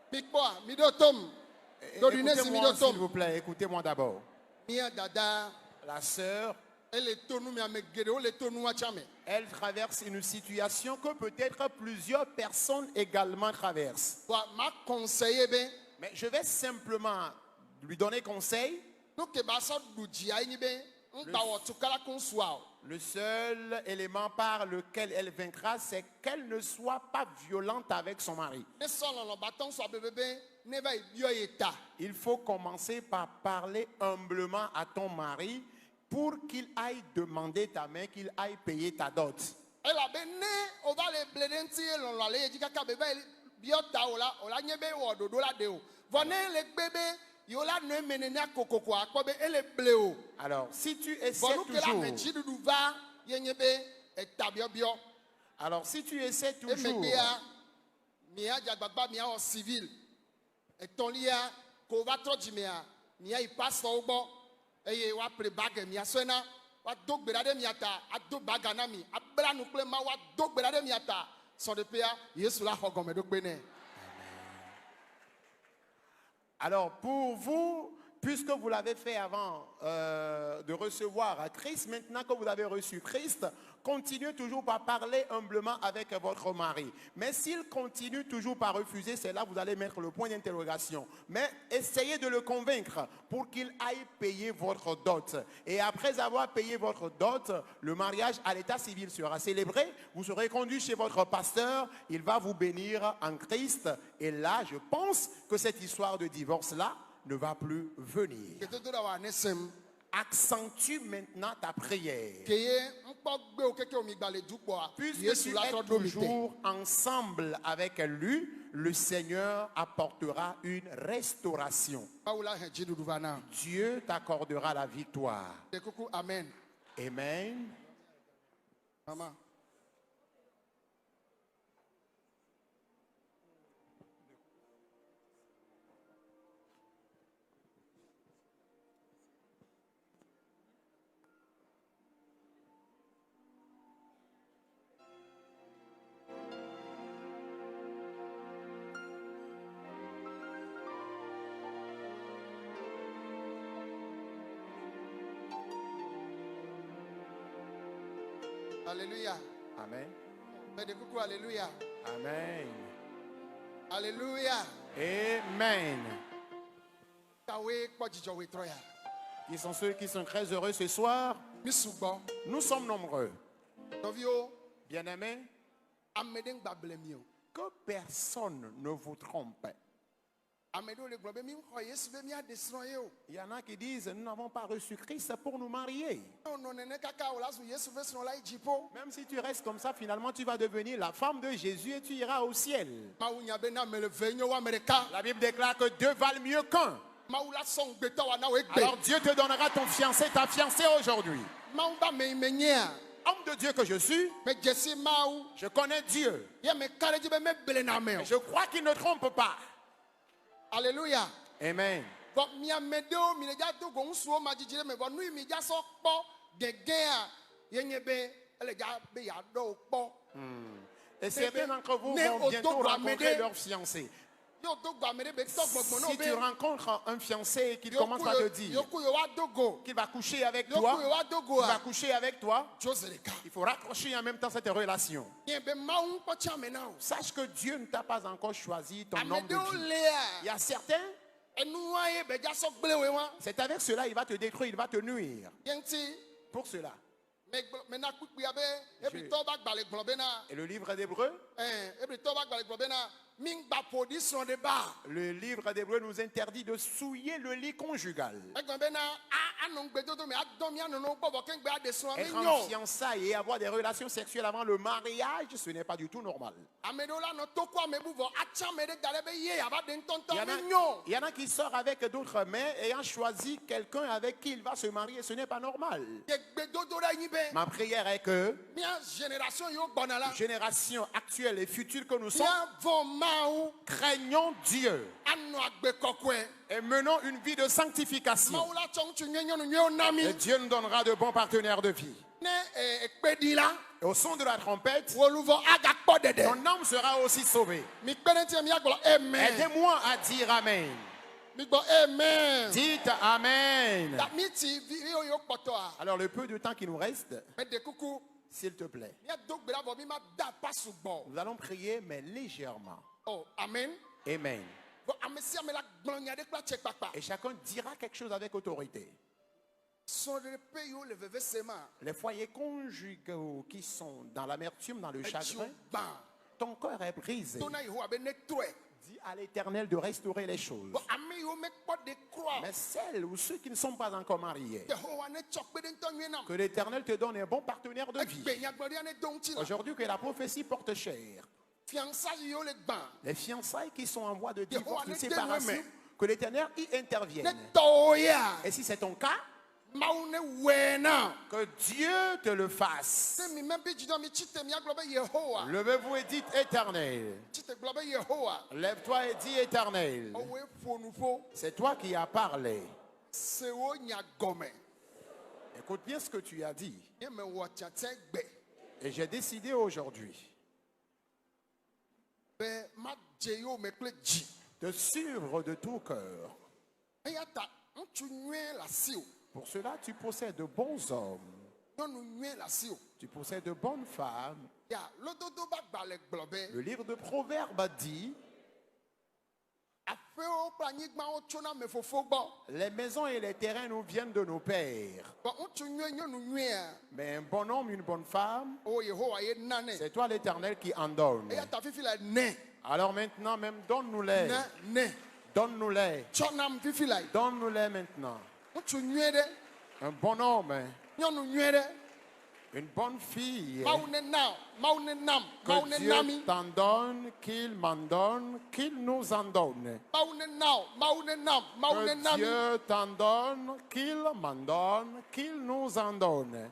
Big boy, Midotom. Écoutez-moi, s'il vous plaît, écoutez-moi d'abord. Mia dada, la sœur, elle traverse une situation que peut-être plusieurs personnes également traversent. Mais je vais simplement lui donner conseil. Le seul élément par lequel elle vaincra, c'est qu'elle ne soit pas violente avec son mari. Il faut commencer par parler humblement à ton mari pour qu'il aille demander ta main, qu'il aille payer ta dot. Alors, si tu essaies toujours, et ton lia ko va tro jimea mia I pastor ogbo eye wa pre bag mia so na wa do gbera de miata ado baga na mi abra nu ple ma wa do gbera de miata so de pia Yesu la hogon me do pe ne. Alors pour vous, puisque vous l'avez fait avant de recevoir Christ, maintenant que vous avez reçu Christ, continuez toujours par parler humblement avec votre mari. Mais s'il continue toujours par refuser, c'est là que vous allez mettre le point d'interrogation. Mais essayez de le convaincre pour qu'il aille payer votre dot. Et après avoir payé votre dot, le mariage à l'état civil sera célébré. Vous serez conduit chez votre pasteur. Il va vous bénir en Christ. Et là, je pense que cette histoire de divorce-là ne va plus venir. Accentue maintenant ta prière. Puisque tu es toujours ensemble avec lui, le Seigneur apportera une restauration. Dieu t'accordera la victoire. Amen. Amen. Maman. Alléluia. Amen. Fais des coucou, alléluia. Amen. Alléluia. Amen. Kawe kpo dzidzɔ troya. Qui sont ceux qui sont très heureux ce soir? Misugbo. Nous sommes nombreux. Nɔviwo, Bien-aimés, ame ɖe ŋgba ble mi o. que personne ne vous trompe. Ame ɖewo le gblɔ be mi xɔ Yesu be miaɖe srɔ̃ ye o. Il y en a qui disent, nous n'avons pas reçu Christ pour nous marier. Nɔ nene kaka o la zu Yesu ƒe srɔ̃ la yi dziƒo. Même si tu restes comme ça, finalement, tu vas devenir la femme de Jésus et tu iras au ciel. Mawu nya be na ame le ve nye wo ame ɖeka. La Bible déclare que deux valent mieux qu'un. Mawu la sɔ ŋugbetɔ wa na wo egbe. Alors Dieu te donnera ton fiancé, ta fiancée aujourd'hui. Mawu ba me yi me nyea. Homme de Dieu que je suis, Me dzesi Mawu. je connais Dieu. Ye me ka ɖe dzi be me ble na ame o. Et je crois qu'il ne trompe pas. Alléluia. Amen. Vɔ mi ame ɖewo mi le dza do go ŋusuwo ma dzidzi ɖe me vɔ nu yi mi dza sɔ kpɔ gegea ye nye be ele dza be yeaɖɔ wo kpɔ. Et certains d'entre vous Mais vont au bientôt dos rencontrer Amedé. leur fiancé. Yo do go ame ɖe be tɔ gbɔgbɔ Si tu n'o be. rencontres un fiancé et qu'il commence à te dire Yoku yo wa do go. qu'il va coucher avec Yoku toi, yo wa do go qu'il va a. coucher avec toi, Jose ɖeka. il faut raccrocher en même temps cette relation. Ye be Mawu ŋkpɔ tsi ame na o. Sache que Dieu ne t'a pas encore choisi ton Ame homme de ɖewo vie. Il y lea. a certains, Enua ye be dza sɔ gble woe wa. c'est avec cela il va te détruire, il va te nuire. Ye ŋuti Pour cela. me na kpukpuia be ebritɔwo ba gbalẽ gblɔ bena Et le livre d'Hébreu, ebritɔwo ba gbalẽ gblɔ bena mi ŋgba ƒo ɖi srɔ̃ ɖe ba. le livre d'Hébreu nous interdit de souiller le lit conjugal. Egblɔ bena anɔ ŋgbedodo me adɔ mia nɔnɔwo kpɔ vɔ ke ŋgbe aɖe srɔ̃ Être me en nyɔ. fiançailles et avoir des relations sexuelles avant le mariage, ce n'est pas du tout normal. Ame ɖewo la nɔ to ko ame bu vɔ atsi ame ɖe da ɖe be ye ava ɖe Il y, ŋutɔŋutɔ en a, me nyɔ. il y en a qui sortent avec d'autres mais ayant choisi quelqu'un avec qui il va se marier, ce n'est pas normal. Ye gbedodo ɖe nyi be Ma prière est que mia génération yiwo gbɔna la génération actuelle et future que nous sommes, mia vɔ Mawu craignons Dieu anɔ agbe kɔkɔe. et menons une vie de sanctification. Mawu la tsɔ ŋutsu nyuie nyɔnu nyuiewo na mi. Et Dieu nous donnera de bons partenaires de vie. Ne ekpe ɖi la Et au son de la trompette, woluvɔ agakpɔ ɖeɖe. ton âme sera aussi sauvée. Mi kpe ɖe ŋuti miagblɔ amen. Aidez-moi à dire Amen. Mi gbɔ amen. Dites Amen. Da mi ti vi yiwo kpɔtɔa. Alors le peu de temps qui nous reste, Me de kuku s'il te plaît, miado gbe la vɔ mi ma da pa sugbɔ. nous allons prier mais légèrement. Oh amen. Amen. Vɔ ame sia ame la gblɔ nya ɖe kple atse kpakpa. Et chacun dira quelque chose avec autorité. Srɔ̃ɖeɖe yiwo le vevese ma. Les foyers conjugaux qui sont dans l'amertume, dans le Etsiwo chagrin, gbã. ton cœur est brisé. To na Yehowa be ne trɔe. Dis à l'Éternel de restaurer les choses. Vɔ ame yiwo mekpɔ ɖe kura. Mais celles ou ceux qui ne sont pas encore mariés, Yehowa ne tsɔ kpe ɖe ŋutɔ nyuie nam. que l'Éternel te donne un bon partenaire de vie. Egbe nyagblɔɖia ne do ŋuti la. Aujourd'hui, que la prophétie porte cher. Fiançailles yiwo le gbã. Les fiançailles qui sont en voie de Yehowa divorce, de ne séparation, dénomme. que l'Éternel y Ne intervienne. tɔwo ya. Et si c'est ton cas, Mawu ne wɔe na. que Dieu te le fasse. Se mi mɛ bi dzidɔ mi tsi te miagblɔ be Yehowa. Levez-vous et dites Éternel. Tsi te gblɔ be Yehowa. Lève-toi et dis Éternel. Ɔwoe ƒo nu ƒo. C'est toi qui as parlé. Sewo nya gɔme. Écoute bien ce que tu as dit. Ye me wɔ tiatia gbe. Et j'ai décidé aujourd'hui Be ma dze yiwo me kple dzi. de suivre de tout cœur. Eya ta ŋutsu nyuie le asi o. Pour cela, tu possèdes de bons hommes. Nyɔnu nyuie le asi o. Tu possèdes de bonnes femmes. Ya lododo ba gbalẽ gblɔ be. Le livre de Proverbes dit, Aƒewo kple anyigbawo tsona ame fofo gbɔ. les maisons et les terrains nous viennent de nos pères. Bɔn ŋutsu nyuie nyɔnu nyuie. Mais un bon homme, une bonne femme, O Yehowa ye nane. c'est toi l'Éternel qui en donne. Eya ta fifi la ne. Alors maintenant, même donne-nous-les. Ne. Donne-nous-les. Tsɔ nam fifi la. Donne-nous-les maintenant. Ŋutsu nyuie ɖe. Un bon homme, Nyɔnu nyuie ɖe. une bonne fille. Mawu ne na. Mawu ne nam. Mawu ne Que na Dieu mi. t'en donne, qu'il m'en donne, qu'il nous en donne. Mawu ne na o. Mawu ne nam. Mawu ne na Que mi. Dieu t'en donne, qu'il m'en donne, qu'il nous en donne.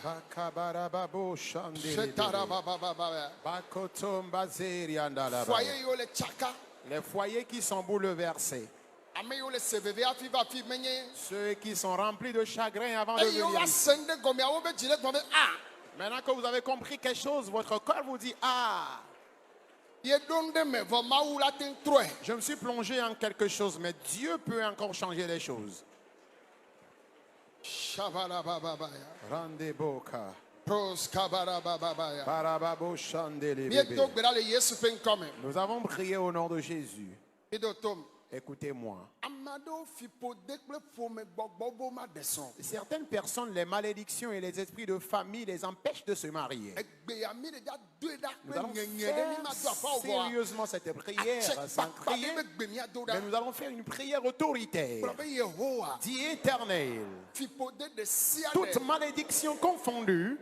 Bakabarababo Shandele. Shetarababababa. Bakotomba Zeri Andalaba. Foyer yo le chaka. Les foyers qui sont bouleversés. Ame yo le seveve afi va fi menye. Ceux qui sont remplis de chagrin avant de E yo venir wa ici. sende gomi awo be jile gomi ah. Maintenant que vous avez compris quelque chose, votre corps vous dit, ah, Ye donde me vo mawu la ten troe. je me suis plongé en quelque chose, mais Dieu peut encore changer les choses. Shabarabababaya. Rande boka. Pros kabarabababaya. Barababo Shandele Bientôt bébé. gbera le Yesu pen come. Nous avons prié au nom de Jésus. Bido tom. Écoutez-moi. Amado fipo dekle fome gbogbo ma deson. Certaines personnes, les malédictions et les esprits de famille les empêchent de se marier. Egbe ya mi de ja due da Nous pe allons nyenye de faire mi ma do afa obo. sérieusement cette prière sans crier, mais nous allons faire une prière autoritaire. Dit éternel, toute malédiction confondue,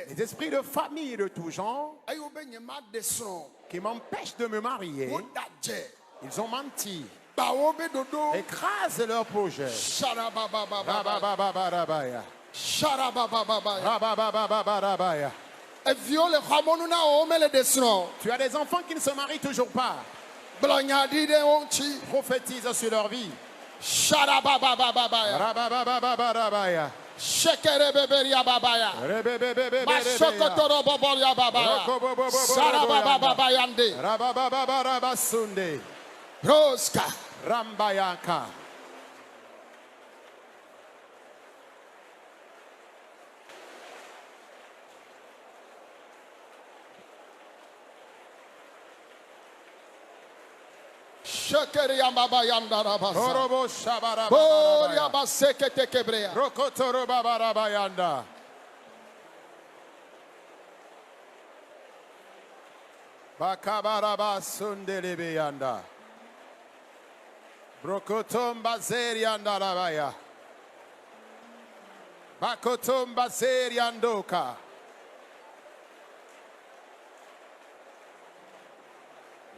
les esprits de famille de tout genre qui m'empêchent de me marier, ils ont menti. Écrase leur projet. Rabababababaya. Rabababababaya. Tu as des enfants qui ne se marient toujours pas. Prophétise sur leur vie. Rabababababaya. Shekerebeberia babaya. Masokotoro boboria babaya. Sarabababayande. Rababababasunde. Roska. Rambayaka. Shekeria babayanda rabasa. Orobo Shabarabaya. Boria basekete kebrea. Rokotoro Babarabayanda. Bakabaraba Sundelebeyanda. Brokotom Bazerianda Rabaya. Bakotom Bazeriandoka.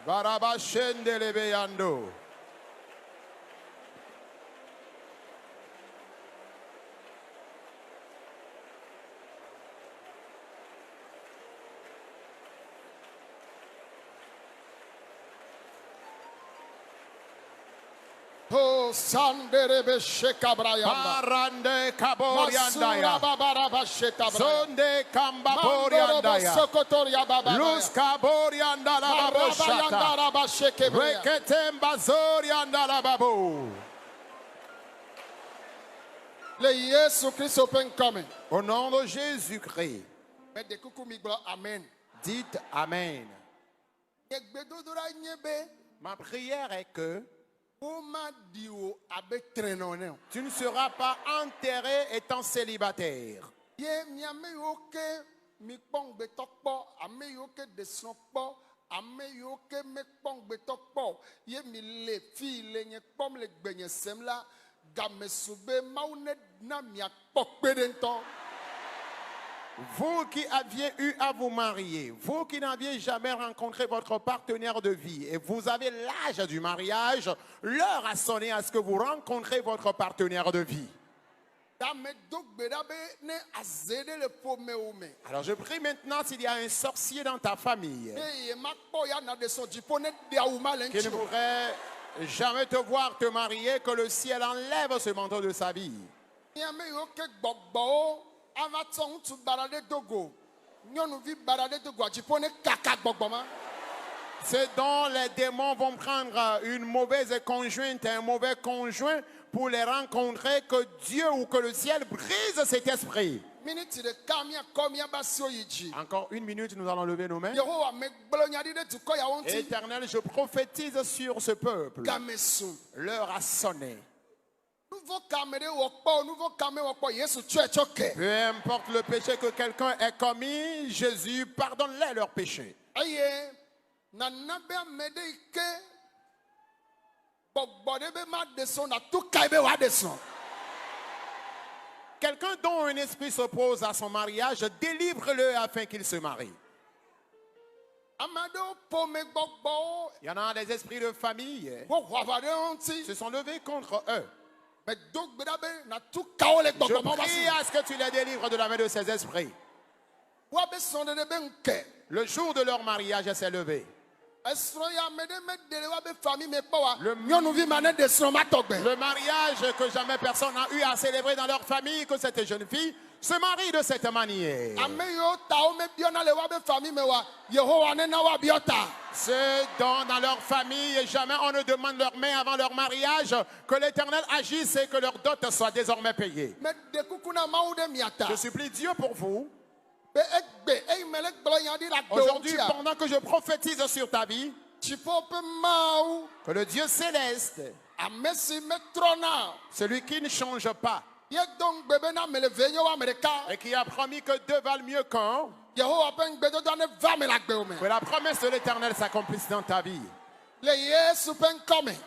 Barabashendelebeyando. Oh, Sanderebe Shekabrayanda. Parande Kaboriandaya. Masura babaraba shekabraya. Sonde Kamba Mandorobo Boriandaya. Sokotoria babaya. Luz Kaborianda la Marabayanda Baboshata. raba shekebrea. Reketemba Zorianda la Babo. Le Yesu Christ pen come. Au nom de Jésus-Christ, Mais de kuku miglo amen. dites Amen. Egbedodora nyebe. Ma prière est que Oma diwo abe trenone. tu ne seras pas enterré étant célibataire. Ye miame yoke mi kpong betokpo. Ame yoke desnokpo. Ame yoke me kpong betokpo. Ye mi le fi le nye kpom le gbenye semla. Gamesube maune na mia pokpedento. Vous qui aviez eu à vous marier, vous qui n'aviez jamais rencontré votre partenaire de vie et vous avez l'âge du mariage, l'heure a sonné à ce que vous rencontrez votre partenaire de vie. Alors je prie maintenant s'il y a un sorcier dans ta famille qui ne pourrait jamais te voir te marier, que le ciel enlève ce manteau de sa vie. C'est dont les démons vont prendre une mauvaise conjointe, un mauvais conjoint pour les rencontrer, que Dieu ou que le ciel brise cet esprit. Encore une minute, nous allons lever nos mains. Éternel, je prophétise sur ce peuple. L'heure a sonné. Peu importe le péché que quelqu'un ait commis, Jésus pardonne-les leurs péchés. Quelqu'un dont un esprit s'oppose à son mariage, délivre-le afin qu'il se marie. Il y en a des esprits de famille qui se sont levés contre eux. Je prie à ce que tu les délivres de la main de ces esprits. Le jour de leur mariage s'est levé. Le mariage que jamais personne n'a eu à célébrer dans leur famille, que cette jeune fille se marie de cette manière. Ceux dont dans leur famille jamais on ne demande leur main avant leur mariage, que l'Éternel agisse et que leur dot soit désormais payée. Je supplie Dieu pour vous. Aujourd'hui, pendant que je prophétise sur ta vie, que le Dieu céleste, celui qui ne change pas, et qui a promis que deux valent mieux qu'un, que la promesse de l'Éternel s'accomplisse dans ta vie.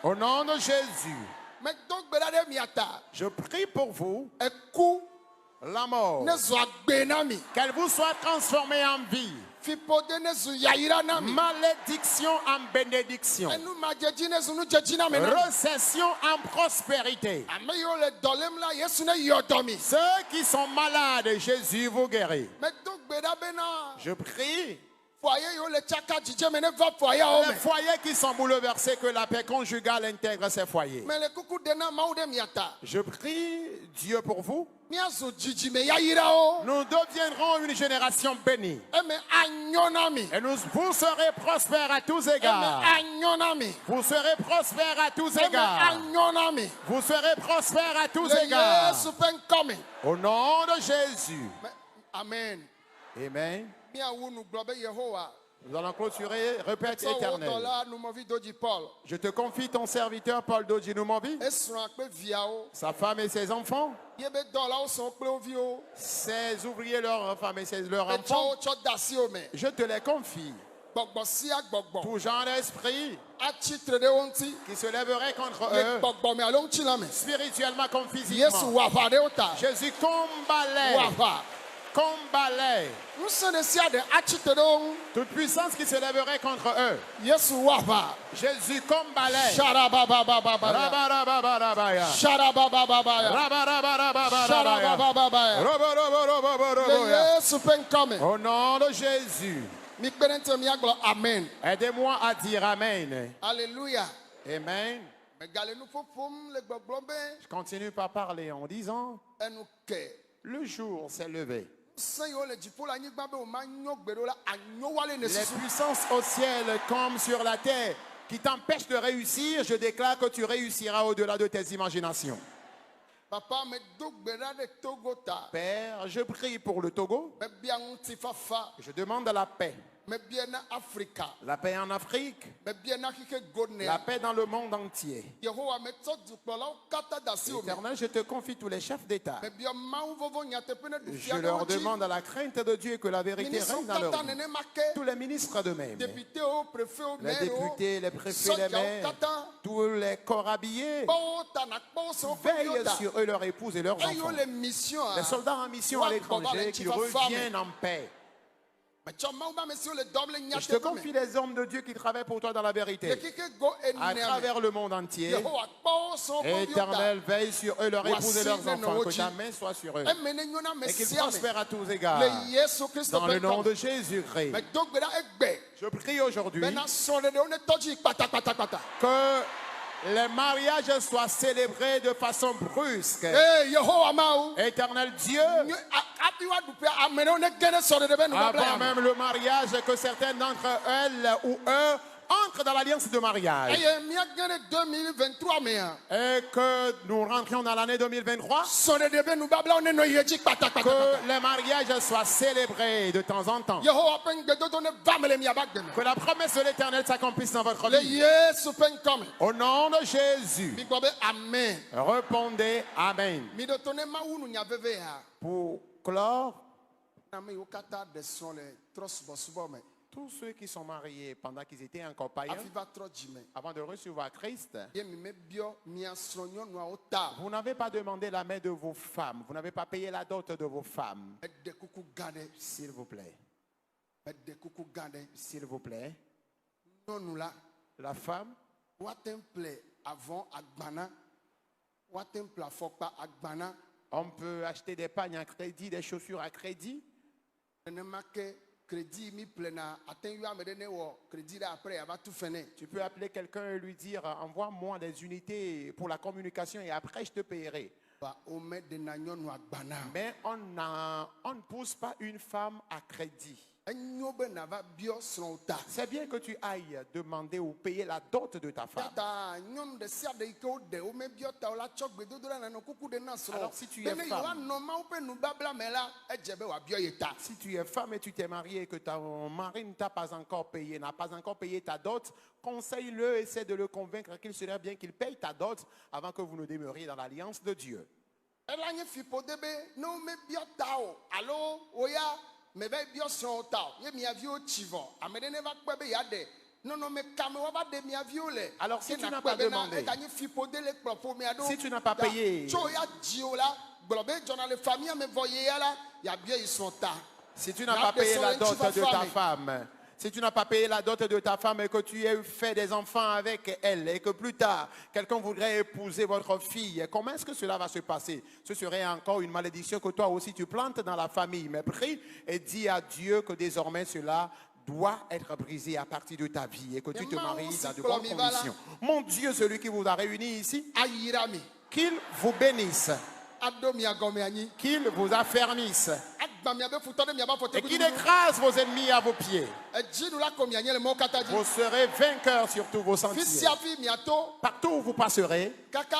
Au nom de Jésus, je prie pour vous la mort, qu'elle vous soit transformée en vie, malédiction en bénédiction, récession en prospérité. Ceux qui sont malades, Jésus vous guérit. Je prie les foyers qui sont bouleversés, que la paix conjugale intègre ces foyers. Je prie Dieu pour vous. Nous deviendrons une génération bénie. Et vous serez prospères à tous égards. Vous serez prospères à tous égards. Vous serez prospères à tous égards. Au nom de Jésus. Amen. Amen. Nous allons clôturer. Répète Éternel. Je te confie ton serviteur Paul Dodji Numovi, sa femme et ses enfants, ses ouvriers, leurs femmes et leurs enfants. Je te les confie. Tout genre d'esprit qui se lèverait contre eux, spirituellement comme physiquement. Jésus combat-les. Combat-les. Toute puissance qui se lèverait contre eux, Jésus combat-les. Au nom de Jésus. Aidez-moi à dire Amen. Alléluia. Amen. Je continue par parler en disant, le jour s'est levé. Les puissances au ciel comme sur la terre qui t'empêchent de réussir, je déclare que tu réussiras au-delà de tes imaginations. Père, je prie pour le Togo. Je demande la paix. La paix en Afrique. La paix dans le monde entier. Éternel, je te confie tous les chefs d'État. Je leur demande à la crainte de Dieu que la vérité règne dans leur vie. Tous les ministres de même. Les députés, les préfets, les maires, tous les corps habillés. Veille sur eux, leurs épouses et leurs enfants. Les soldats en mission à l'étranger, qu'ils reviennent en paix. Je te confie les hommes de Dieu qui travaillent pour toi dans la vérité, à travers le monde entier. Éternel, veille sur eux, leurs épouses et leurs enfants, que ta main soit sur eux et qu'ils prospèrent à tous égards. Dans le nom de Jésus-Christ, je prie aujourd'hui que les mariages soient célébrés de façon brusque. Éternel Dieu, avant même le mariage, que certains d'entre elles ou eux entrent dans l'alliance de mariage. Et que nous rentrions dans l'année 2023. Que les mariages soient célébrés de temps en temps. Que la promesse de l'Éternel s'accomplisse dans votre vie. Au nom de Jésus. Répondez Amen. Pour clore, tous ceux qui sont mariés pendant qu'ils étaient encore païens, avant de recevoir Christ, vous n'avez pas demandé la main de vos femmes, vous n'avez pas payé la dot de vos femmes. S'il vous plaît. S'il vous plaît. La femme watem plafond pa agbana On peut acheter des pagnes à crédit, des chaussures à crédit. nenema ke crédit mi plena aten yo amede ne wo crédit là après ava tout fene. Tu peux appeler quelqu'un et lui dire, envoie-moi des unités pour la communication et après je te paierai. Ba o met de na nyɔnu agbana. Mais on ne pousse pas une femme à crédit. Enyo be na va bio srɔ̃ ta. C'est bien que tu ailles demander ou payer la dot de ta femme. Yata nyɔnu de sia de yi ke wo de wo me bio ta o la tsɔ gbedodo la nana kuku de na srɔ̃. Alors, si tu es Bene femme. yewoa nɔ mawu ƒe nubabla me la edze be wòa bio ye ta. Si tu es femme et tu t'es mariée et que ton mari ne t'a pas encore payé, n'a pas encore payé ta dot, conseille-le, essaie de le convaincre qu'il serait bien qu'il paye ta dot avant que vous ne demeuriez dans l'alliance de Dieu. Ela nye fiƒode be ne wo me bio ta o alo woya me va bio srɔ̃ ta o ye mia viwo tsi vɔ ame ɖe ne va kpɔe be ya ɖe nɔnɔme kame wa va ɖe mia viwo le. Alors, si Ye tu n'as nakpɔe pas bena demandé, eganye fiƒode le kplɔ ƒomea ɖo. si tu n'as pas payé, tso ya dzi o la gblɔ be dzɔna le famille me vɔ ye ya la ya bio yi srɔ̃ ta. si tu n'as pas payé la dot de ta femme, si tu n'as pas payé la dot de ta femme et que tu aies fait des enfants avec elle et que plus tard, quelqu'un voudrait épouser votre fille, comment est-ce que cela va se passer? Ce serait encore une malédiction que toi aussi tu plantes dans la famille. Mais prie et dis à Dieu que désormais cela doit être brisé à partir de ta vie et que tu te maries dans de bonnes conditions. Mon Dieu, celui qui vous a réunis ici, Ayira mi qu'il vous bénisse, ado mia gɔme anyi. qu'il vous affermisse Agba mia be futɔ ɖe miaba et fɔte qu'il écrase vos ennemis à vos pieds. edzi nu la ko mia nye le mɔwo katã dzi. Vous serez vainqueurs sur tous vos Fi sentiers. sia fi miato Partout où vous passerez, kaka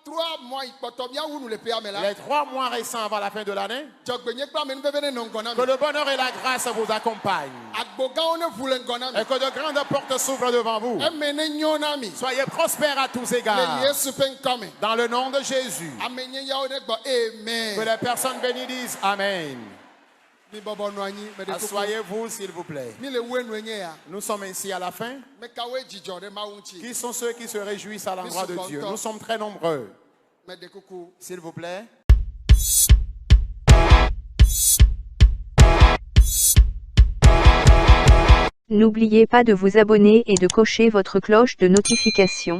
3 mois ikpɔtɔ miawu nu le pea me la. les 3 mois récents avant la fin de l'année, Dzɔgbenye kple amenuveve ne nɔ ŋgɔ na que mi. le bonheur et la grâce vous accompagnent Agbo gãwo ne ʋu le ŋgɔ na mi. et que de grandes portes s'ouvrent devant vous. Eme ne nyo na mi. Soyez prospères à tous Le égards. Yesu ƒe ŋkɔ me. Dans le nom de Jésus, Ame nye yawo ne gbɔ que amen. les personnes bénies disent Amen. Mi bɔbɔ nɔ anyi me de kuku. Asseyez-vous, s'il vous plaît. Mi le woe nu nye ya. Nous sommes ainsi à la fin. Me kawoe dzidzɔ ɖe Mawu ŋuti. Qui sont ceux qui se réjouissent à l'endroit de Dieu? Nous sommes très nombreux. Me de kuku. S'il vous plaît. N'oubliez pas de vous abonner et de cocher votre cloche de notification.